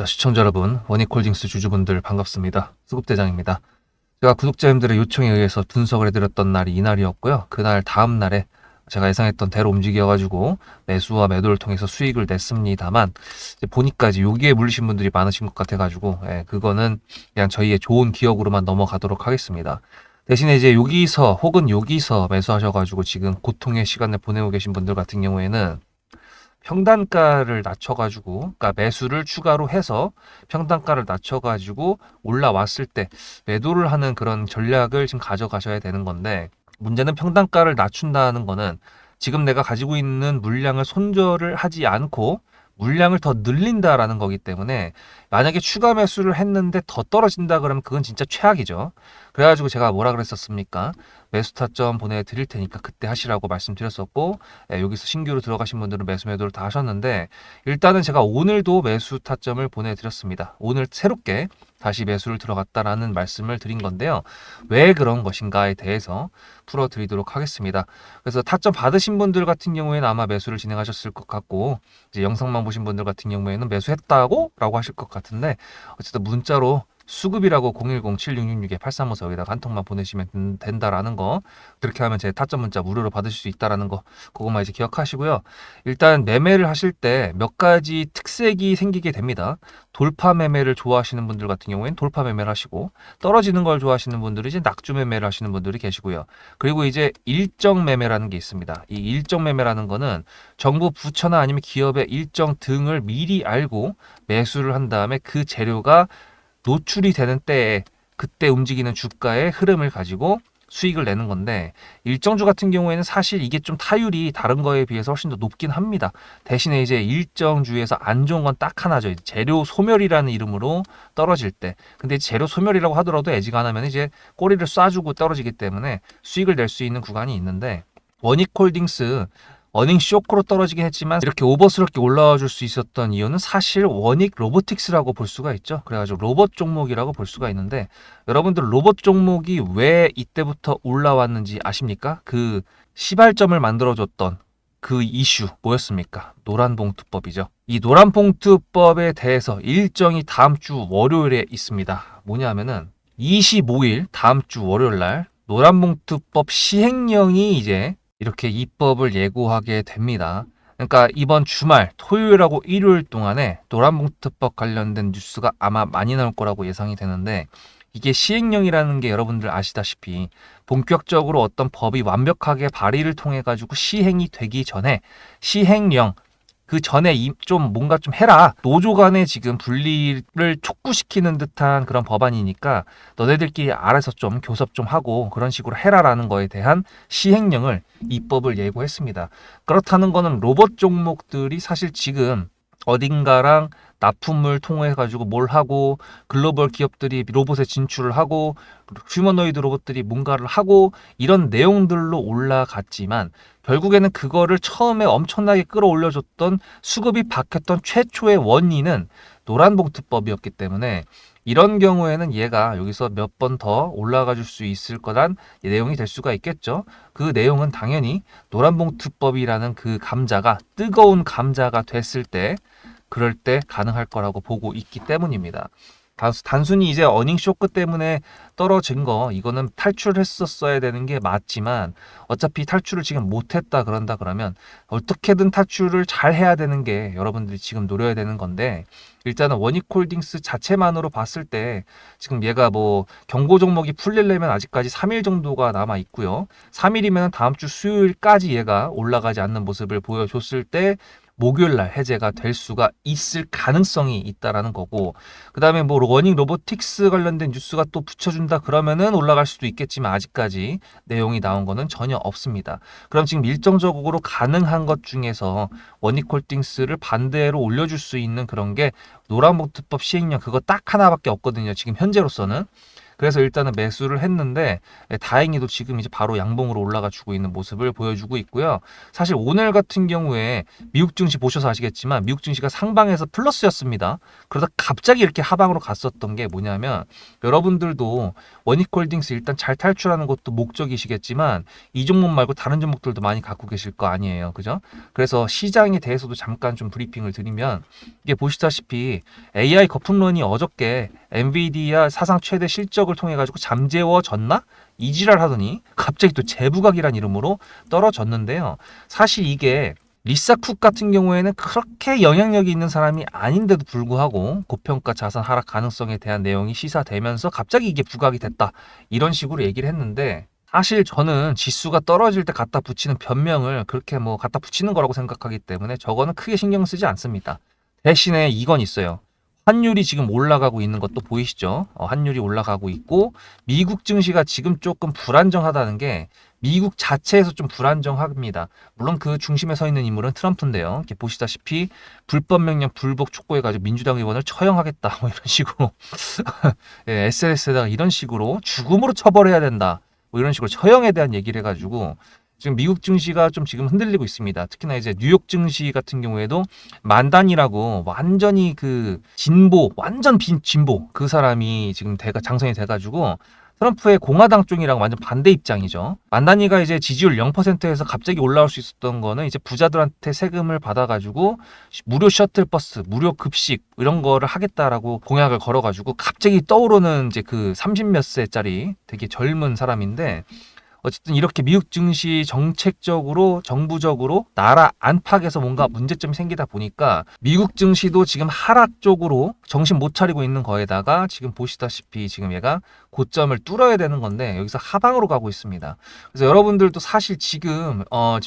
자, 시청자 여러분, 원익홀딩스 주주분들 반갑습니다. 수급대장입니다. 제가 구독자님들의 요청에 의해서 분석을 해드렸던 날이 이날이었고요. 그날 다음 날에 제가 예상했던 대로 움직여가지고 매수와 매도를 통해서 수익을 냈습니다만, 이제 보니까 이제 여기에 물리신 분들이 많으신 것 같아가지고, 그거는 그냥 저희의 좋은 기억으로만 넘어가도록 하겠습니다. 대신에 이제 여기서 혹은 여기서 매수하셔가지고 지금 고통의 시간을 보내고 계신 분들 같은 경우에는 평단가를 낮춰가지고, 그러니까 매수를 추가로 해서 평단가를 낮춰가지고 올라왔을 때 매도를 하는 그런 전략을 지금 가져가셔야 되는 건데, 문제는 평단가를 낮춘다는 거는 지금 내가 가지고 있는 물량을 손절을 하지 않고 물량을 더 늘린다라는 거기 때문에, 만약에 추가 매수를 했는데 더 떨어진다 그러면 그건 진짜 최악이죠. 그래가지고 제가 뭐라 그랬었습니까? 매수 타점 보내드릴 테니까 그때 하시라고 말씀드렸었고, 여기서 신규로 들어가신 분들은 매수 매도를 다 하셨는데, 일단은 제가 오늘도 매수 타점을 보내드렸습니다. 오늘 새롭게 다시 매수를 들어갔다라는 말씀을 드린 건데요. 왜 그런 것인가에 대해서 풀어드리도록 하겠습니다. 그래서 타점 받으신 분들 같은 경우에는 아마 매수를 진행하셨을 것 같고, 이제 영상만 보신 분들 같은 경우에는 매수했다고? 라고 하실 것 같은데, 어쨌든 문자로 수급이라고 010-7666-8354 여기다가 한 통만 보내시면 된다라는 거, 그렇게 하면 제 타점 문자 무료로 받으실 수 있다라는 거, 그것만 이제 기억하시고요. 일단 매매를 하실 때 몇 가지 특색이 생기게 됩니다. 돌파 매매를 좋아하시는 분들 같은 경우에는 돌파 매매를 하시고, 떨어지는 걸 좋아하시는 분들은 이제 낙주 매매를 하시는 분들이 계시고요. 그리고 이제 일정 매매라는 게 있습니다. 이 일정 매매라는 거는 정부 부처나 아니면 기업의 일정 등을 미리 알고 매수를 한 다음에 그 재료가 노출이 되는 때에 그때 움직이는 주가의 흐름을 가지고 수익을 내는 건데, 일정주 같은 경우에는 사실 이게 좀 타율이 다른 거에 비해서 훨씬 더 높긴 합니다. 대신에 이제 일정주에서 안 좋은 건 딱 하나죠. 재료 소멸이라는 이름으로 떨어질 때. 근데 재료 소멸이라고 하더라도 애지간하면 이제 꼬리를 쏴주고 떨어지기 때문에 수익을 낼 수 있는 구간이 있는데, 원익홀딩스 어닝 쇼크로 떨어지긴 했지만 이렇게 오버스럽게 올라와 줄 수 있었던 이유는 사실 원익 로보틱스라고 볼 수가 있죠. 그래가지고 로봇 종목이라고 볼 수가 있는데, 여러분들 로봇 종목이 왜 이때부터 올라왔는지 아십니까? 그 시발점을 만들어줬던 그 이슈 뭐였습니까? 노란봉투법이죠. 이 노란봉투법에 대해서 일정이 다음 주 월요일에 있습니다. 뭐냐면은 25일 다음 주 월요일 날 노란봉투법 시행령이 이제 이렇게 입법을 예고하게 됩니다. 그러니까 이번 주말 토요일하고 일요일 동안에 노란봉투법 관련된 뉴스가 아마 많이 나올 거라고 예상이 되는데, 이게 시행령이라는 게 여러분들 아시다시피 본격적으로 어떤 법이 완벽하게 발의를 통해 가지고 시행이 되기 전에, 시행령 그 전에 좀 뭔가 좀 해라, 노조 간에 지금 분리를 촉구시키는 듯한 그런 법안이니까 너네들끼리 알아서 좀 교섭 좀 하고 그런 식으로 해라라는 거에 대한 시행령을 입법을 예고했습니다. 그렇다는 거는 로봇 종목들이 사실 지금 어딘가랑 납품을 통해 가지고 뭘 하고, 글로벌 기업들이 로봇에 진출을 하고, 휴머노이드 로봇들이 뭔가를 하고, 이런 내용들로 올라갔지만 결국에는 그거를 처음에 엄청나게 끌어올려줬던 수급이 박혔던 최초의 원인은 노란봉투법이었기 때문에, 이런 경우에는 얘가 여기서 몇 번 더 올라가 줄 수 있을 거란 내용이 될 수가 있겠죠. 그 내용은 당연히 노란봉투법이라는 그 감자가 뜨거운 감자가 됐을 때, 그럴 때 가능할 거라고 보고 있기 때문입니다. 단순히 이제 어닝 쇼크 때문에 떨어진 거, 이거는 탈출했었어야 되는 게 맞지만 어차피 탈출을 지금 못했다 그런다 그러면 어떻게든 탈출을 잘 해야 되는 게 여러분들이 지금 노려야 되는 건데, 일단은 원익홀딩스 자체만으로 봤을 때 지금 얘가 뭐 경고 종목이 풀리려면 아직까지 3일 정도가 남아 있고요. 3일이면 다음 주 수요일까지 얘가 올라가지 않는 모습을 보여줬을 때 목요일날 해제가 될 수가 있을 가능성이 있다라는 거고, 그 다음에 뭐 원익 로보틱스 관련된 뉴스가 또 붙여준다 그러면은 올라갈 수도 있겠지만 아직까지 내용이 나온 거는 전혀 없습니다. 그럼 지금 일정적으로 가능한 것 중에서 원익홀딩스를 반대로 올려줄 수 있는 그런 게 노란봉투법 시행령, 그거 딱 하나밖에 없거든요. 지금 현재로서는. 그래서 일단은 매수를 했는데 다행히도 지금 이제 바로 양봉으로 올라가 주고 있는 모습을 보여주고 있고요. 사실 오늘 같은 경우에 미국 증시 보셔서 아시겠지만 미국 증시가 상방에서 플러스였습니다. 그러다 갑자기 이렇게 하방으로 갔었던 게 뭐냐면 여러분들도 원익홀딩스 일단 잘 탈출하는 것도 목적이시겠지만 이 종목 말고 다른 종목들도 많이 갖고 계실 거 아니에요. 그죠? 그래서 시장에 대해서도 잠깐 좀 브리핑을 드리면 이게 보시다시피 AI 거품론이 어저께 엔비디아 사상 최대 실적을 통해 가지고 잠재워졌나? 이지랄 하더니 갑자기 또 재부각이란 이름으로 떨어졌는데요. 사실 이게 리사 쿡 같은 경우에는 그렇게 영향력이 있는 사람이 아닌데도 불구하고 고평가 자산 하락 가능성에 대한 내용이 시사되면서 갑자기 이게 부각이 됐다. 이런 식으로 얘기를 했는데 사실 저는 지수가 떨어질 때 갖다 붙이는 변명을 그렇게 뭐 갖다 붙이는 거라고 생각하기 때문에 저거는 크게 신경 쓰지 않습니다. 대신에 이건 있어요. 환율이 지금 올라가고 있는 것도 보이시죠? 환율이 올라가고 있고 미국 증시가 지금 조금 불안정하다는 게 미국 자체에서 좀 불안정합니다. 물론 그 중심에 서 있는 인물은 트럼프인데요. 이렇게 보시다시피 불법 명령 불복 촉구해가지고 민주당 의원을 처형하겠다 뭐 이런 식으로 예, SNS에다가 이런 식으로 죽음으로 처벌해야 된다 뭐 이런 식으로 처형에 대한 얘기를 해가지고 지금 미국 증시가 좀 지금 흔들리고 있습니다. 특히나 이제 뉴욕 증시 같은 경우에도 만단이라고 완전히 그 진보, 완전 진보 그 사람이 지금 장성이 돼가지고 트럼프의 공화당 쪽이랑 완전 반대 입장이죠. 만다니가 이제 지지율 0%에서 갑자기 올라올 수 있었던 거는 이제 부자들한테 세금을 받아가지고 무료 셔틀버스, 무료 급식 이런 거를 하겠다라고 공약을 걸어가지고 갑자기 떠오르는 이제 그 30몇 세짜리 되게 젊은 사람인데 어쨌든 이렇게 미국 증시 정책적으로 정부적으로 나라 안팎에서 뭔가 문제점이 생기다 보니까 미국 증시도 지금 하락 쪽으로 정신 못 차리고 있는 거에다가 지금 보시다시피 지금 얘가 고점을 뚫어야 되는 건데 여기서 하방으로 가고 있습니다. 그래서 여러분들도 사실 지금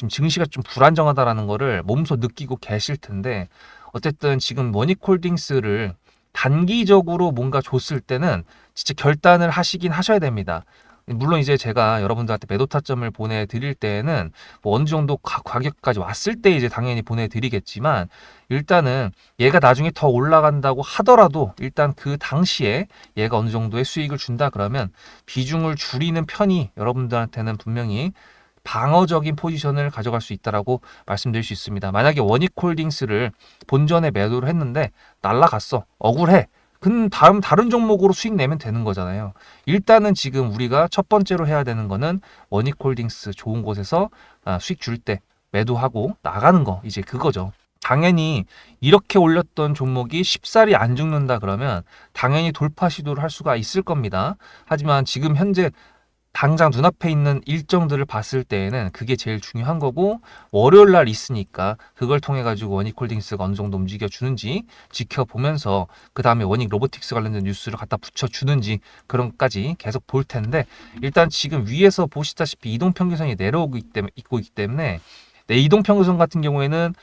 증시가 좀 불안정하다라는 거를 몸소 느끼고 계실 텐데 어쨌든 지금 머니콜딩스를 단기적으로 뭔가 줬을 때는 진짜 결단을 하시긴 하셔야 됩니다. 물론 이제 제가 여러분들한테 매도 타점을 보내드릴 때에는 뭐 어느 정도 가격까지 왔을 때 이제 당연히 보내드리겠지만 일단은 얘가 나중에 더 올라간다고 하더라도 일단 그 당시에 얘가 어느 정도의 수익을 준다 그러면 비중을 줄이는 편이 여러분들한테는 분명히 방어적인 포지션을 가져갈 수 있다라고 말씀드릴 수 있습니다. 만약에 원익홀딩스를 본전에 매도를 했는데 날라갔어. 억울해. 근 다른 종목으로 수익 내면 되는 거잖아요. 일단은 지금 우리가 첫 번째로 해야 되는 거는 원익홀딩스 좋은 곳에서 수익 줄 때 매도하고 나가는 거 이제 그거죠. 당연히 이렇게 올렸던 종목이 쉽사리 안 죽는다 그러면 당연히 돌파 시도를 할 수가 있을 겁니다. 하지만 지금 현재 당장 눈앞에 있는 일정들을 봤을 때에는 그게 제일 중요한 거고 월요일 날 있으니까 그걸 통해 가지고 원익홀딩스가 어느 정도 움직여 주는지 지켜보면서 그 다음에 원익 로보틱스 관련된 뉴스를 갖다 붙여주는지 그런 것까지 계속 볼 텐데 일단 지금 위에서 보시다시피 이동평균선이 내려오고 있기 때문에 이동평균선 같은 경우에는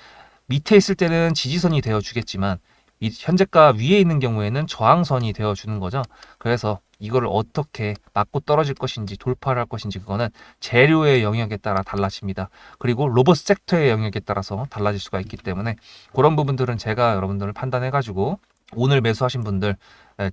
밑에 있을 때는 지지선이 되어주겠지만 현재가 위에 있는 경우에는 저항선이 되어주는 거죠. 그래서 이거를 어떻게 맞고 떨어질 것인지 돌파를 할 것인지 그거는 재료의 영역에 따라 달라집니다. 그리고 로봇 섹터의 영역에 따라서 달라질 수가 있기 때문에 그런 부분들은 제가 여러분들을 판단해가지고 오늘 매수하신 분들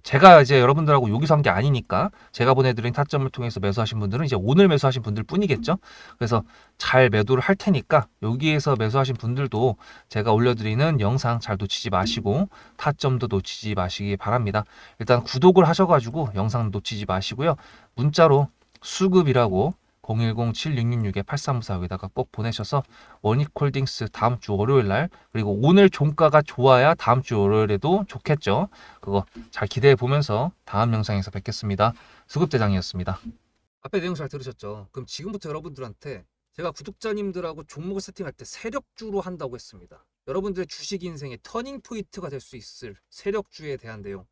제가 이제 여러분들하고 여기서 한 게 아니니까 제가 보내드린 타점을 통해서 매수하신 분들은 이제 오늘 매수하신 분들 뿐이겠죠. 그래서 잘 매도를 할 테니까 여기에서 매수하신 분들도 제가 올려드리는 영상 잘 놓치지 마시고 타점도 놓치지 마시기 바랍니다. 일단 구독을 하셔가지고 영상 놓치지 마시고요. 문자로 수급이라고 010-7666-8394 여기다가 꼭 보내셔서 원익홀딩스 다음 주 월요일 날 그리고 오늘 종가가 좋아야 다음 주 월요일에도 좋겠죠. 그거 잘 기대해 보면서 다음 영상에서 뵙겠습니다. 수급대장이었습니다. 앞에 내용 잘 들으셨죠? 그럼 지금부터 여러분들한테 제가 구독자님들하고 종목을 세팅할 때 세력주로 한다고 했습니다. 여러분들의 주식 인생의 터닝 포인트가 될 수 있을 세력주에 대한 내용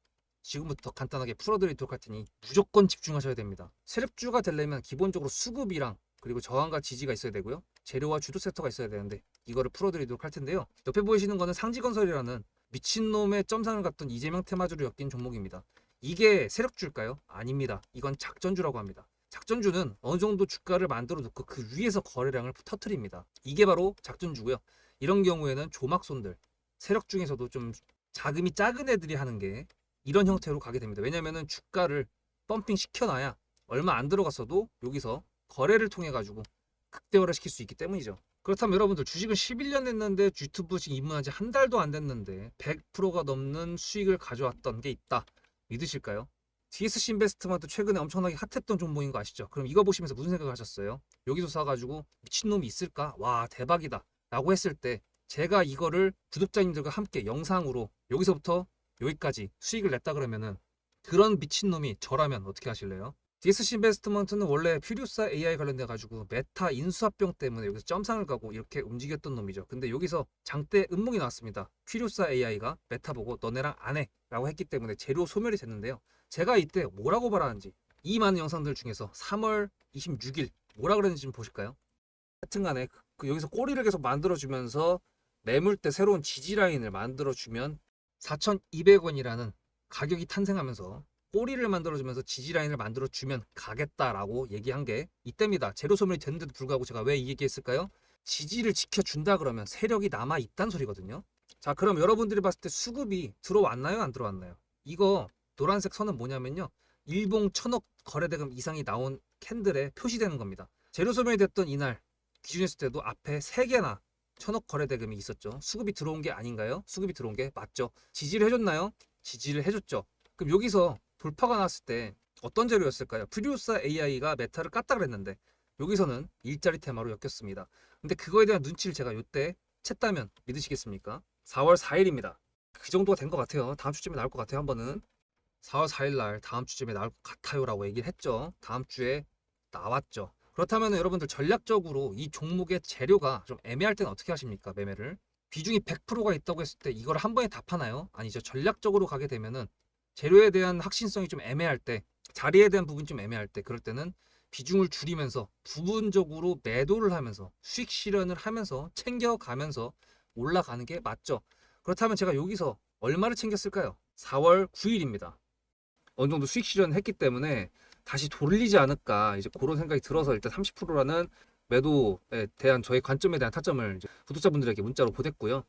지금부터 간단하게 풀어드리도록 할 테니 무조건 집중하셔야 됩니다. 세력주가 되려면 기본적으로 수급이랑 그리고 저항과 지지가 있어야 되고요. 재료와 주도 섹터가 있어야 되는데 이거를 풀어드리도록 할 텐데요. 옆에 보이시는 거는 상지건설이라는 미친놈의 점상을 갖던 이재명 테마주를 엮인 종목입니다. 이게 세력주일까요? 아닙니다. 이건 작전주라고 합니다. 작전주는 어느 정도 주가를 만들어 놓고 그 위에서 거래량을 터트립니다. 이게 바로 작전주고요. 이런 경우에는 조막손들, 세력 중에서도 좀 자금이 작은 애들이 하는 게 이런 형태로 가게 됩니다. 왜냐면은 주가를 펌핑 시켜놔야 얼마 안 들어갔어도 여기서 거래를 통해 가지고 극대화를 시킬 수 있기 때문이죠. 그렇다면 여러분들 주식을 11년 했는데 유튜브 지금 입문한 지 한 달도 안 됐는데 100%가 넘는 수익을 가져왔던 게 있다. 믿으실까요? DSC 인베스트먼트 최근에 엄청나게 핫했던 종목인 거 아시죠? 그럼 이거 보시면서 무슨 생각을 하셨어요? 여기서 사가지고 미친놈이 있을까? 와 대박이다 라고 했을 때 제가 이거를 구독자님들과 함께 영상으로 여기서부터 여기까지 수익을 냈다 그러면은 그런 미친놈이 저라면 어떻게 하실래요? DSC 인베스트먼트는 원래 퓨리오사 AI 관련돼 가지고 메타 인수합병 때문에 여기서 점상을 가고 이렇게 움직였던 놈이죠. 근데 여기서 장대 음목이 나왔습니다. 퓨리오사 AI가 메타 보고 너네랑 안 해 라고 했기 때문에 재료 소멸이 됐는데요. 제가 이때 뭐라고 말하는지 이 많은 영상들 중에서 3월 26일 뭐라 그랬는지 좀 보실까요? 하여튼간에 여기서 꼬리를 계속 만들어주면서 매물대 새로운 지지라인을 만들어주면 4,200원이라는 가격이 탄생하면서 꼬리를 만들어주면서 지지라인을 만들어주면 가겠다라고 얘기한 게 이때입니다. 재료 소멸이 됐는데도 불구하고 제가 왜 이 얘기했을까요? 지지를 지켜준다 그러면 세력이 남아있단 소리거든요. 자 그럼 여러분들이 봤을 때 수급이 들어왔나요? 안 들어왔나요? 이거 노란색 선은 뭐냐면요. 일봉 1,000억 거래대금 이상이 나온 캔들에 표시되는 겁니다. 재료 소멸이 됐던 이날 기준했을 때도 앞에 3개나 1,000억 거래대금이 있었죠. 수급이 들어온 게 아닌가요? 수급이 들어온 게 맞죠. 지지를 해줬나요? 지지를 해줬죠. 그럼 여기서 돌파가 났을 때 어떤 재료였을까요? 퓨리오사 AI가 메타를 깠다 그랬는데 여기서는 일자리 테마로 엮였습니다. 근데 그거에 대한 눈치를 제가 이때 챘다면 믿으시겠습니까? 4월 4일입니다. 그 정도가 된 것 같아요. 다음 주쯤에 나올 것 같아요. 한 번은 4월 4일 날 다음 주쯤에 나올 것 같아요 라고 얘기를 했죠. 다음 주에 나왔죠. 그렇다면 여러분들 전략적으로 이 종목의 재료가 좀 애매할 때는 어떻게 하십니까? 매매를 비중이 100%가 있다고 했을 때 이걸 한 번에 다 파나요? 아니죠. 전략적으로 가게 되면은 재료에 대한 확신성이 좀 애매할 때, 자리에 대한 부분이 좀 애매할 때, 그럴 때는 비중을 줄이면서 부분적으로 매도를 하면서 수익 실현을 하면서 챙겨가면서 올라가는 게 맞죠. 그렇다면 제가 여기서 얼마를 챙겼을까요? 4월 9일입니다. 어느 정도 수익 실현했기 때문에 다시 돌리지 않을까 이제 그런 생각이 들어서 일단 30%라는 매도에 대한 저의 관점에 대한 타점을 이제 구독자분들에게 문자로 보냈고요.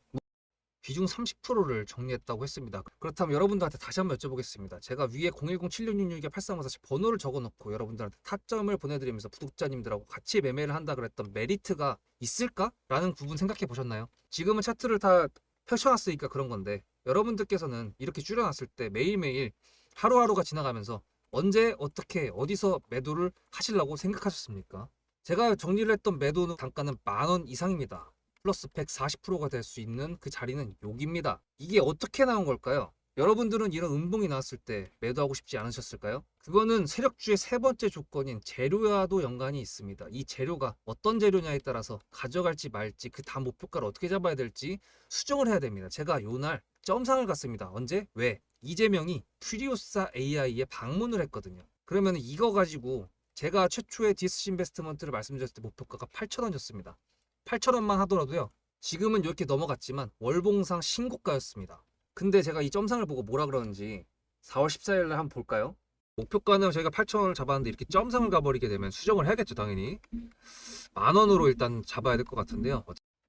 비중 30%를 정리했다고 했습니다. 그렇다면 여러분들한테 다시 한번 여쭤보겠습니다. 제가 위에 010-7666-8354 번호를 적어놓고 여러분들한테 타점을 보내드리면서 구독자님들하고 같이 매매를 한다 그랬던 메리트가 있을까? 라는 부분 생각해 보셨나요? 지금은 차트를 다 펼쳐놨으니까 그런 건데 여러분들께서는 이렇게 줄여놨을 때 매일매일 하루하루가 지나가면서 언제 어떻게 어디서 매도를 하시려고 생각하셨습니까? 제가 정리를 했던 매도 단가는 10,000원 이상입니다. 플러스 140%가 될 수 있는 그 자리는 여기입니다. 이게 어떻게 나온 걸까요? 여러분들은 이런 음봉이 나왔을 때 매도하고 싶지 않으셨을까요? 그거는 세력주의 세 번째 조건인 재료와도 연관이 있습니다. 이 재료가 어떤 재료냐에 따라서 가져갈지 말지 그 다음 목표가를 어떻게 잡아야 될지 수정을 해야 됩니다. 제가 요날 점상을 갔습니다. 언제? 왜? 이재명이 퓨리오사 AI에 방문을 했거든요. 그러면 이거 가지고 제가 최초의 디스시 인베스트먼트를 말씀드렸을 때 목표가가 8,000원이었습니다. 8,000원만 하더라도요. 지금은 이렇게 넘어갔지만 월봉상 신고가였습니다. 근데 제가 이 점상을 보고 뭐라 그러는지 4월 14일 날 한번 볼까요? 목표가는 저희가 8,000원을 잡았는데 이렇게 점상을 가버리게 되면 수정을 해야겠죠 당연히. 10,000원으로 일단 잡아야 될 것 같은데요.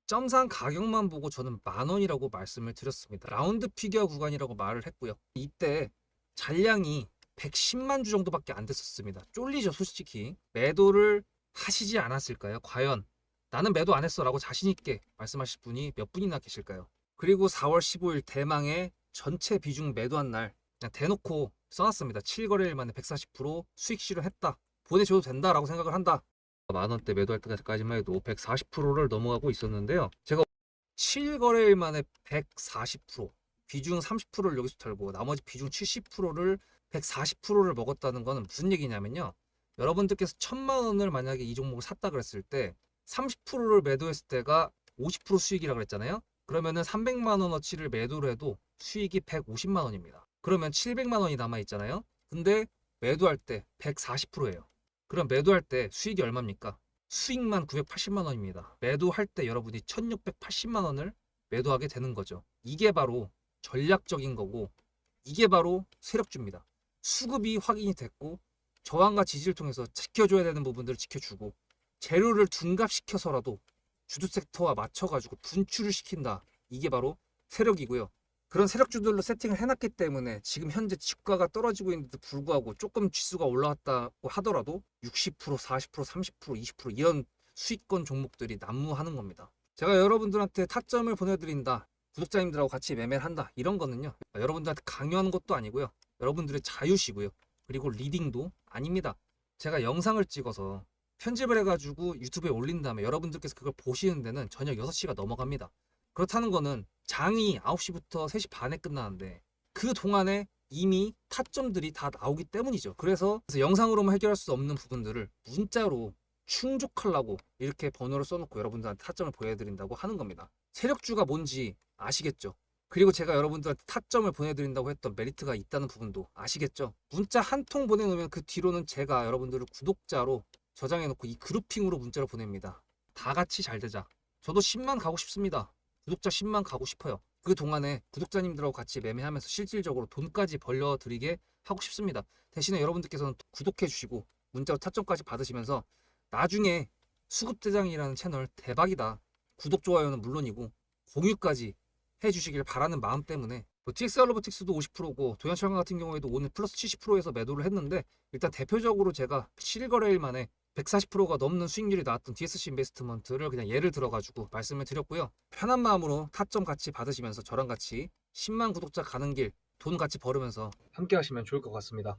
점상 가격만 보고 저는 10,000원이라고 말씀을 드렸습니다. 라운드 피겨 구간이라고 말을 했고요. 이때 잔량이 110만 주 정도밖에 안 됐었습니다. 쫄리죠 솔직히. 매도를 하시지 않았을까요? 과연 나는 매도 안 했어 라고 자신있게 말씀하실 분이 몇 분이나 계실까요? 그리고 4월 15일 대망의 전체 비중 매도한 날 그냥 대놓고 써놨습니다. 7거래일 만에 140% 수익 실현했다. 보내줘도 된다라고 생각을 한다. 10,000원대 매도할 때까지만 해도 140%를 넘어가고 있었는데요. 제가 7거래일 만에 140% 비중 30%를 여기서 털고 나머지 비중 70%를 140%를 먹었다는 거는 무슨 얘기냐면요. 여러분들께서 1,000만 원을 만약에 이 종목을 샀다 그랬을 때 30%를 매도했을 때가 50% 수익이라고 그랬잖아요. 그러면은 300만 원어치를 매도를 해도 수익이 150만 원입니다. 그러면 700만 원이 남아 있잖아요. 근데 매도할 때 140%예요. 그럼 매도할 때 수익이 얼마입니까? 수익만 980만 원입니다. 매도할 때 여러분이 1680만 원을 매도하게 되는 거죠. 이게 바로 전략적인 거고 이게 바로 세력주입니다. 수급이 확인이 됐고 저항과 지지를 통해서 지켜줘야 되는 부분들을 지켜주고 재료를 둔갑시켜서라도 주도 섹터와 맞춰가지고 분출을 시킨다. 이게 바로 세력이고요. 그런 세력주들로 세팅을 해놨기 때문에 지금 현재 주가가 떨어지고 있는데도 불구하고 조금 지수가 올라왔다고 하더라도 60%, 40%, 30%, 20% 이런 수익권 종목들이 난무하는 겁니다. 제가 여러분들한테 타점을 보내드린다, 구독자님들하고 같이 매매를 한다, 이런 거는요, 여러분들한테 강요하는 것도 아니고요, 여러분들의 자유시고요, 그리고 리딩도 아닙니다. 제가 영상을 찍어서 편집을 해가지고 유튜브에 올린 다음에 여러분들께서 그걸 보시는 데는 저녁 6시가 넘어갑니다. 그렇다는 거는 장이 9시부터 3시 반에 끝나는데 그 동안에 이미 타점들이 다 나오기 때문이죠. 그래서 영상으로만 해결할 수 없는 부분들을 문자로 충족하려고 이렇게 번호를 써놓고 여러분들한테 타점을 보여드린다고 하는 겁니다. 세력주가 뭔지 아시겠죠? 그리고 제가 여러분들한테 타점을 보내드린다고 했던 메리트가 있다는 부분도 아시겠죠? 문자 한 통 보내놓으면 그 뒤로는 제가 여러분들을 구독자로 저장해놓고 이 그룹핑으로 문자를 보냅니다. 다 같이 잘 되자. 저도 10만 가고 싶습니다. 구독자 10만 가고 싶어요. 그 동안에 구독자님들하고 같이 매매하면서 실질적으로 돈까지 벌려드리게 하고 싶습니다. 대신에 여러분들께서는 구독해 주시고 문자로 타점까지 받으시면서 나중에 수급대장이라는 채널 대박이다, 구독, 좋아요는 물론이고 공유까지 해주시길 바라는 마음 때문에 TXR 로보틱스도 50%고 도연철강 같은 경우에도 오늘 플러스 70%에서 매도를 했는데, 일단 대표적으로 제가 7거래일 만에 140%가 넘는 수익률이 나왔던 DSC 인베스트먼트를 그냥 예를 들어가지고 말씀을 드렸고요. 편한 마음으로 타점 같이 받으시면서 저랑 같이 10만 구독자 가는 길 돈 같이 벌으면서 함께 하시면 좋을 것 같습니다.